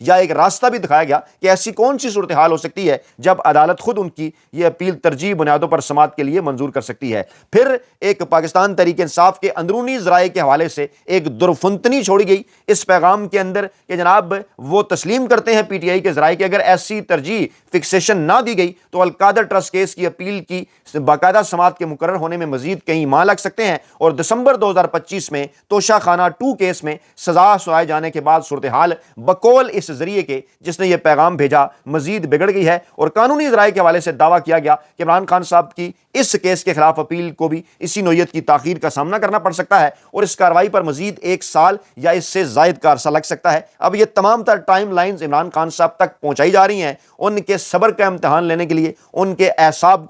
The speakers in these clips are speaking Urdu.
یا ایک راستہ بھی دکھایا گیا کہ ایسی کون سی صورتحال ہو سکتی ہے جب عدالت خود ان کی یہ اپیل ترجیحی بنیادوں پر سماعت کے لیے منظور کر سکتی ہے۔ پھر ایک پاکستان تحریک انصاف کے اندرونی ذرائع کے حوالے سے ایک درفنتنی چھوڑی گئی اس پیغام کے اندر کہ جناب وہ تسلیم کرتے ہیں پی ٹی آئی کے ذرائع کہ اگر ایسی ترجیح فکسیشن نہ دی گئی تو القادر ٹرسٹ کیس کی اپیل کی باقاعدہ سماعت کے مقرر ہونے میں مزید کئی ماہ لگ سکتے ہیں، اور دسمبر 2025 میں توشہ خانہ 2 کیس میں سزا سنائے جانے کے بعد صورتحال بقول اس ذریعے کے جس نے یہ پیغام بھیجا مزید بگڑ گئی ہے۔ اور قانونی ذرائع کے حوالے سے دعویٰ کیا گیا کہ عمران خان صاحب کی اس کیس کے خلاف اپیل کو بھی اسی نوعیت کی تاخیر کا سامنا کرنا پڑ سکتا ہے، اور اس کارروائی پر مزید 1 سال یا اس سے زائد کا عرصہ لگ سکتا ہے۔ اب یہ تمام تر ٹائم لائنز عمران خان صاحب تک پہنچائی جا رہی ہیں ان کے صبر کا امتحان لینے کے لیے، ان کے اعصاب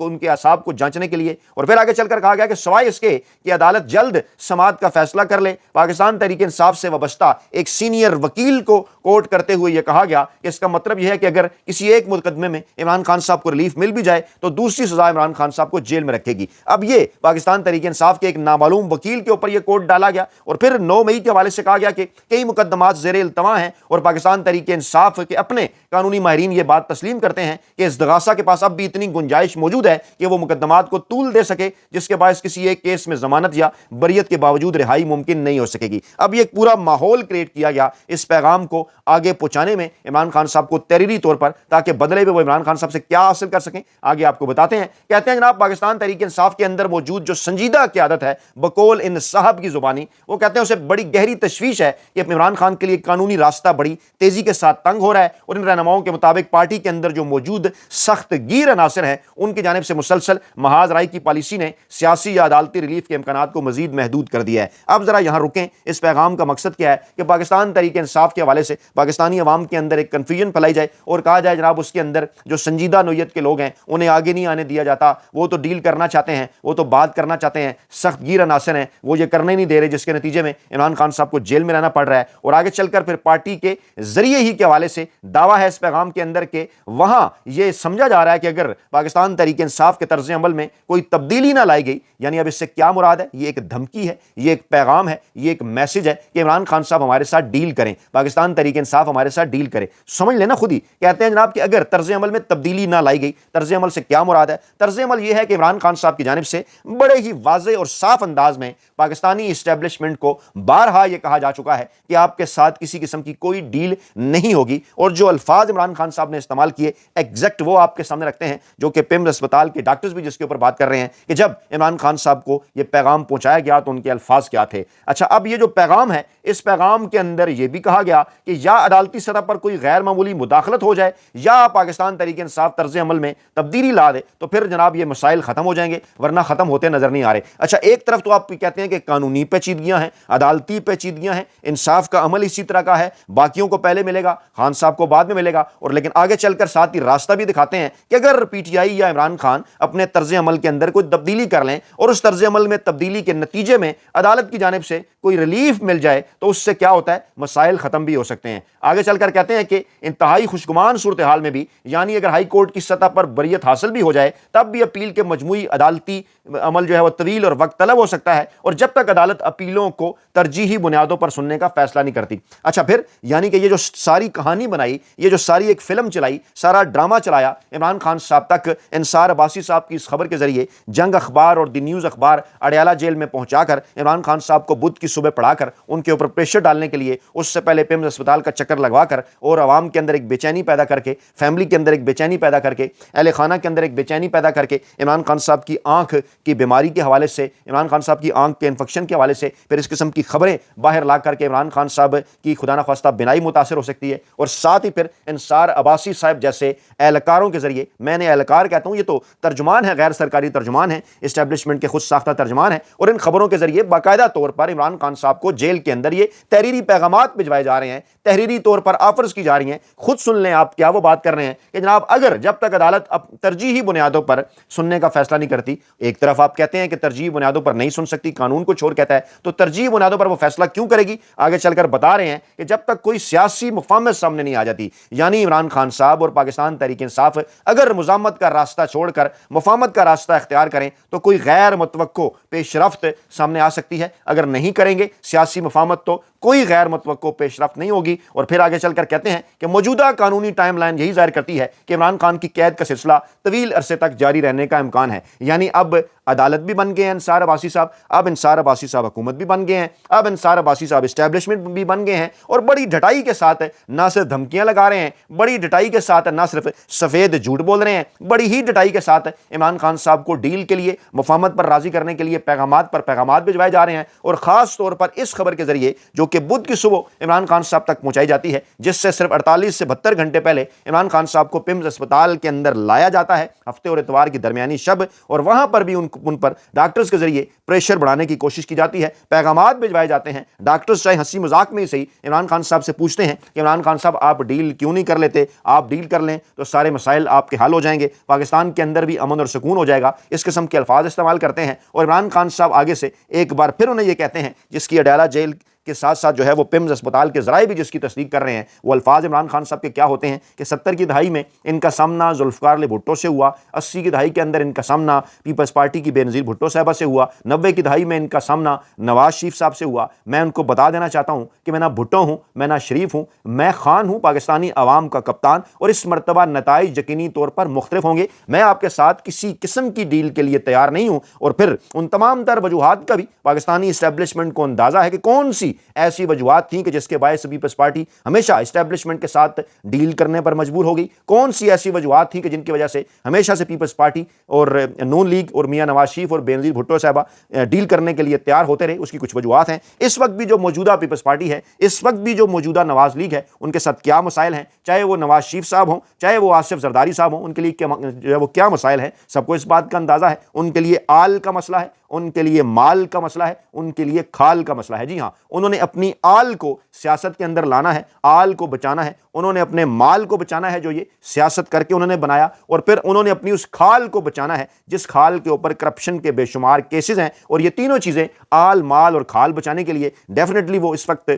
کو جانچنے کے لیے، اور پھر آگے چل کر کہا گیا کہ سوائے اس کے کہ عدالت جلد سماعت کا فیصلہ کر لے، پاکستان تحریک انصاف سے وابستہ ایک سینئر وکیل کو کوٹ کرتے ہوئے یہ کہا گیا کہ اس کا مطلب یہ ہے کہ اگر کسی ایک مقدمے میں عمران خان صاحب کو ریلیف مل بھی جائے تو دوسری سزا عمران خان صاحب کو جیل میں رکھے گی۔ اب یہ پاکستان تحریک انصاف کے ایک نامعلوم وکیل کے اوپر یہ کوٹ ڈالا گیا، اور پھر 9 مئی کے حوالے سے کہا گیا کہ کئی مقدمات زیر التوا ہیں، اور پاکستان تحریک انصاف کے اپنے قانونی ماہرین یہ بات تسلیم کرتے ہیں کہ استغاثہ کے پاس اب بھی اتنی گنجائش موجود ہے کہ وہ مقدمات کو طول دے سکے جس کے باعث کسی ایک کیس میں ضمانت یا بریت کے باوجود رہائی ممکن نہیں ہو سکے گی۔ اب یہ ایک پورا ماحول کریٹ کیا گیا اس پیغام کو آگے پہنچانے میں عمران خان صاحب کو تحریری طور پر، تاکہ بدلے میں وہ عمران خان صاحب سے کیا حاصل کر سکیں آگے آپ کو بتاتے ہیں۔ کہتے ہیں جناب پاکستان تحریک انصاف کے اندر موجود جو سنجیدہ قیادت ہے بقول ان صاحب کی زبانی، وہ کہتے ہیں اسے بڑی گہری تشویش ہے کہ عمران خان کے لیے قانونی راستہ بڑی تیزی کے ساتھ تنگ ہو رہا ہے، اور ان رہنماؤں کے مطابق پارٹی کے اندر جو موجود سخت گیر عناصر ہیں ان کی جانب سے مسلسل محاذ رائے کی پالیسی نے سیاسی یا عدالتی ریلیف کے امکانات کو مزید محدود کر دیا ہے۔ اب ذرا یہاں رکیں، اس پیغام کا مقصد کیا ہے کہ پاکستان تحریک انصاف کے حوالے سے پاکستانی عوام کے اندر ایک کنفیوژن پھیلائی جائے اور کہا جائے جناب اس کے اندر جو سنجیدہ نوعیت کے لوگ ہیں انہیں آگے نہیں آنے دیا جاتا، وہ تو ڈیل کرنا چاہتے ہیں، وہ تو بات کرنا چاہتے ہیں، سخت گیر عناصر ہیں وہ یہ کرنے نہیں دے رہے، جس کے نتیجے میں عمران خان صاحب کو جیل میں رہنا پڑ رہا ہے۔ اور آگے چل کر پھر پارٹی کے ذریعے ہی کے حوالے سے دعویٰ ہے اس پیغام کے اندر کہ وہاں یہ سمجھا جا رہا ہے کہ اگر پاکستان تحریک انصاف کے طرز عمل میں کوئی تبدیلی نہ لائی گئی، یعنی اب اس سے کیا مراد ہے، یہ ایک دھمکی ہے، یہ ایک پیغام ہے، یہ ایک میسج ہے کہ عمران خان صاحب ہمارے ساتھ ڈیل کریں، پاکستان تحریک انصاف ہمارے ساتھ ڈیل کرے۔ سمجھ لینا خود ہی، کہتے ہیں جناب کہ اگر طرز عمل میں تبدیلی نہ لائی گئی، طرز عمل سے کیا مراد ہے؟ طرز عمل یہ ہے کہ عمران خان صاحب کی جانب سے بڑے ہی واضح اور صاف انداز میں پاکستانی اسٹیبلشمنٹ کو بارہا یہ کہا جا چکا ہے کہ آپ کے ساتھ کسی قسم کی کوئی ڈیل نہیں ہوگی، اور جو الفاظ عمران خان صاحب نے استعمال کیے ایگزیکٹ وہ آپ کے سامنے رکھتے ہیں، جو کہ پیمز اسپتال کے ڈاکٹرز بھی جس کے اوپر بات کر رہے ہیں کہ جب عمران خان صاحب کو یہ پیغام پہنچایا گیا تو ان کے الفاظ کیا تھے۔ اچھا، اب یہ جو پیغام ہے اس پیغام کے اندر یہ بھی کہا گیا کہ یا عدالتی سطح پر کوئی غیر معمولی مداخلت ہو جائے یا پاکستان تحریک انصاف طرز عمل میں تبدیلی لا دے تو پھر جناب یہ مسائل ختم ہو جائیں گے، ورنہ ختم ہوتے نظر نہیں آ رہے۔ اچھا، ایک طرف تو آپ کہتے ہیں کہ قانونی پیچیدگیاں ہیں، عدالتی پیچیدگیاں ہیں، انصاف کا عمل اسی طرح کا ہے، باقیوں کو پہلے ملے گا، خان صاحب کو بعد میں ملے گا، اور لیکن آگے چل کر ساتھ ہی راستہ بھی دکھاتے ہیں کہ اگر پی ٹی آئی یا عمران خان اپنے طرز عمل کے اندر کوئی تبدیلی کر لیں اور اس طرز عمل میں تبدیلی کے نتیجے میں عدالت کی جانب سے کوئی ریلیف مل جائے تو اس سے کیا ہوتا ہے، مسائل ختم بھی ہو سکتے ہیں۔ آگے چل کر کہتے ہیں کہ انتہائی خوشگمان صورتحال میں بھی، یعنی اگر ہائی کورٹ کی سطح پر بریت حاصل بھی ہو جائے تب بھی اپیل کے مجموعی عدالتی عمل جو ہے وہ طویل اور وقت طلب ہو سکتا ہے، اور جب تک عدالت اپیلوں کو ترجیحی بنیادوں پر سننے کا فیصلہ نہیں کرتی۔ اچھا، پھر یعنی کہ یہ جو ساری کہانی بنائی، یہ جو ساری ایک فلم چلائی، سارا ڈرامہ چلایا عمران خان صاحب تک انصار عباسی صاحب کی اس خبر کے ذریعے، جنگ اخبار اور دی نیوز اخبار اڈیالہ جیل میں پہنچا کر عمران خان صاحب کو بدھ کی صبح پڑھا کر ان کے اوپر پریشر ڈالنے کے لیے اس سے پہلے پیمز اسپتال کا چکر لگوا کر اور عوام کے اندر ایک بے چینی پیدا کر کے، فیملی کے اندر ایک بے چینی پیدا کر کے، اہل خانہ کے اندر ایک بے چینی پیدا کر کے، عمران خان صاحب کی آنکھ کی بیماری کے حوالے سے، عمران خان صاحب کی آنکھ کے انفیکشن کے حوالے سے پھر اس قسم کی خبریں باہر لا کر کے عمران خان صاحب کی خدا نخواستہ بینائی متاثر ہو سکتی ہے، اور ساتھ ہی پھر انصار عباسی صاحب جیسے اہلکاروں کے ذریعے، میں نے اہلکار کہتا ہوں، یہ تو ترجمان ہے، غیر سرکاری ترجمان ہیں، اسٹیبلشمنٹ کے خود ساختہ ترجمان ہیں، اور ان خبروں کے ذریعے باقاعدہ طور پر عمران خان صاحب کو جیل کے اندر یہ تحریری پیغامات بھجوائے جا رہے ہیں، تحریری طور پر آفرز کی جا رہی ہیں۔ خود سن لیں آپ کیا وہ بات کر رہے ہیں کہ جناب اگر جب تک عدالت ترجیحی بنیادوں پر سننے کا فیصلہ نہیں کرتی، ایک طرف آپ کہتے ہیں کہ ترجیحی بنیادوں پر نہیں سن سکتی، قانون کو چھوڑ کہتا ہے، تو ترجیحی بنیادوں پر وہ فیصلہ کیوں کرے گی؟ آگے چل کر بتا رہے ہیں کہ جب تک کوئی سیاسی مفاہمت سامنے نہیں آ جاتی، یعنی عمران خان صاحب اور پاکستان تحریک انصاف اگر مزاحمت کا راستہ چھوڑ کر مفاہمت کا راستہ اختیار کریں تو کوئی غیر متوقع پیش رفت سامنے آ سکتی ہے۔ اگر نہیں کریں گے سیاسی مفاہمت تو کوئی غیر متوقع پیش رفت نہیں ہوگی۔ اور پھر آگے چل کر کہتے ہیں کہ موجودہ قانونی ٹائم لائن یہی ظاہر کرتی ہے کہ عمران خان کی قید کا سلسلہ طویل عرصے تک جاری رہنے کا امکان ہے۔ یعنی اب عدالت بھی بن گئے ہیں انصار عباسی صاحب، اب انصار عباسی صاحب حکومت بھی بن گئے ہیں، اب انصار عباسی صاحب اسٹیبلشمنٹ بھی بن گئے ہیں، اور بڑی ڈٹائی کے ساتھ نہ صرف دھمکیاں لگا رہے ہیں، بڑی ڈٹائی کے ساتھ نہ صرف سفید جھوٹ بول رہے ہیں، بڑی ہی ڈٹائی کے ساتھ عمران خان صاحب کو ڈیل کے لیے، مفاہمت پر راضی کرنے کے لیے پیغامات پر پیغامات بھجوائے جا رہے ہیں۔ اور خاص طور پر اس خبر کے ذریعے جو کہ بدھ کی صبح عمران خان صاحب تک پہنچائی جاتی ہے، جس سے صرف 48 سے 72 گھنٹے پہلے عمران خان صاحب کو پمز اسپتال کے اندر لایا جاتا ہے، ہفتے اور اتوار کی درمیانی شب، اور وہاں پر بھی ان پر ڈاکٹرز کے ذریعے پریشر بڑھانے کی کوشش کی جاتی ہے، پیغامات بھجوائے جاتے ہیں۔ ڈاکٹرز چاہے ہنسی مذاق میں ہی صحیح عمران خان صاحب سے پوچھتے ہیں کہ عمران خان صاحب آپ ڈیل کیوں نہیں کر لیتے، آپ ڈیل کر لیں تو سارے مسائل آپ کے حل ہو جائیں گے، پاکستان کے اندر بھی امن اور سکون ہو جائے گا، اس قسم کے الفاظ استعمال کرتے ہیں۔ اور عمران خان صاحب آگے سے ایک بار پھر انہیں یہ کہتے ہیں، جس کی اڈیالہ جیل کے ساتھ ساتھ جو ہے وہ پمز اسپتال کے ذرائع بھی جس کی تصدیق کر رہے ہیں، وہ الفاظ عمران خان صاحب کے کیا ہوتے ہیں کہ 70 کی دہائی میں ان کا سامنا ذوالفقار علی بھٹو سے ہوا، 80 کی دہائی کے اندر ان کا سامنا پیپلز پارٹی کی بے نظیر بھٹو صاحبہ سے ہوا، 90 کی دہائی میں ان کا سامنا نواز شریف صاحب سے ہوا۔ میں ان کو بتا دینا چاہتا ہوں کہ میں نہ بھٹو ہوں، میں نہ شریف ہوں، میں خان ہوں، پاکستانی عوام کا کپتان، اور اس مرتبہ نتائج یقینی طور پر مختلف ہوں گے۔ میں آپ کے ساتھ کسی قسم کی ڈیل کے لیے تیار نہیں ہوں۔ اور پھر ان تمام تر وجوہات کا بھی پاکستانی اسٹیبلشمنٹ کو اندازہ ہے کہ کون سی ایسی وجوہات تھیں کہ جس کے باعث پیپلز پارٹی ہمیشہ اسٹیبلشمنٹ کے ساتھ ڈیل کرنے پر مجبور ہو گئی، کون سی ایسی وجوہات تھیں کہ جن کی وجہ سے ہمیشہ سے پیپلز پارٹی اور نون لیگ اور میاں نواز شریف اور بے نظیر بھٹو صاحبہ ڈیل کرنے کے لیے تیار ہوتے رہے۔ اس کی کچھ وجوہات ہیں۔ اس وقت بھی جو موجودہ پیپلز پارٹی ہے، اس وقت بھی جو موجودہ نواز لیگ ہے، ان کے ساتھ کیا مسائل ہیں، چاہے وہ نواز شریف صاحب ہوں، چاہے وہ آصف زرداری صاحب ہوں، ان کے لیے جو ہے وہ کیا مسائل ہیں، سب کو اس بات کا اندازہ ہے۔ ان کے لیے آل کا مسئلہ ہے، ان کے لیے مال کا مسئلہ ہے، ان کے لیے کھال کا مسئلہ ہے۔ جی ہاں، انہوں نے اپنی آل کو سیاست کے اندر لانا ہے، آل کو بچانا ہے، انہوں نے اپنے مال کو بچانا ہے جو یہ سیاست کر کے انہوں نے بنایا، اور پھر انہوں نے اپنی اس کھال کو بچانا ہے جس کھال کے اوپر کرپشن کے بے شمار کیسز ہیں۔ اور یہ تینوں چیزیں آل، مال اور کھال بچانے کے لیے ڈیفینیٹلی وہ اس وقت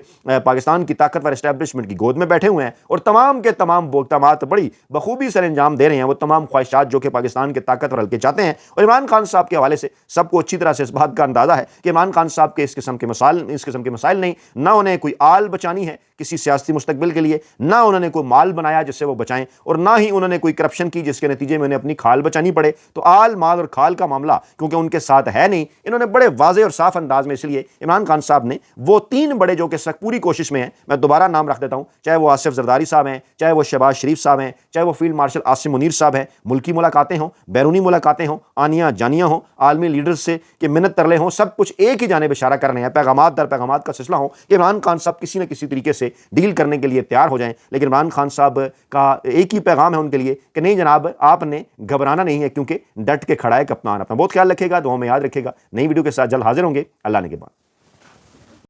پاکستان کی طاقتور اسٹیبلشمنٹ کی گود میں بیٹھے ہوئے ہیں، اور تمام کے تمام اقدامات بڑی بخوبی سر انجام دے رہے ہیں، وہ تمام خواہشات جو کہ پاکستان کے طاقتور حلقے چاہتے ہیں۔ اور عمران خان صاحب کے حوالے سے سب کو اچھی طرح سے اس بات کا اندازہ ہے کہ عمران خان صاحب کے اس قسم کے مسائل نہیں، نہ انہیں کوئی آل بچانی ہے کسی سیاسی مستقبل کے لیے، نہ انہوں نے کوئی مال بنایا جس سے وہ بچائیں، اور نہ ہی انہوں نے کوئی کرپشن کی جس کے نتیجے میں انہیں اپنی کھال بچانی پڑے۔ تو آل، مال اور کھال کا معاملہ کیونکہ ان کے ساتھ ہے نہیں، انہوں نے بڑے واضح اور صاف انداز میں اس لیے عمران خان صاحب نے وہ تین بڑے جو کہ اس وقت پوری کوشش میں ہیں، میں دوبارہ نام رکھ دیتا ہوں، چاہے وہ آصف زرداری صاحب ہیں، چاہے وہ شہباز شریف صاحب ہیں، چاہے وہ فیلڈ مارشل عاصم منیر صاحب ہیں، ملکی ملاقاتیں ہوں، بیرونی ملاقاتیں ہوں، آنیاں جانیاں ہوں، عالمی لیڈرز سے کہ منت ترلے ہوں، سب کچھ ایک ہی جانب اشارہ کرنے ہیں، پیغامات در پیغامات کا سلسلہ ہوں کہ عمران خان صاحب کسی نہ کسی طریقے سے ڈیل کرنے کے لیے تیار ہو جائیں۔ لیکن عمران خان صاحب کا ایک ہی پیغام ہے ان کے لیے کہ نہیں جناب، آپ نے گھبرانا نہیں ہے، کیونکہ ڈٹ کے کھڑا ہے کپتان۔ اپنا بہت خیال رکھے گا، دعاؤں میں یاد رکھے گا۔ نئی ویڈیو کے ساتھ جلد حاضر ہوں گے۔ اللہ نے کے بعد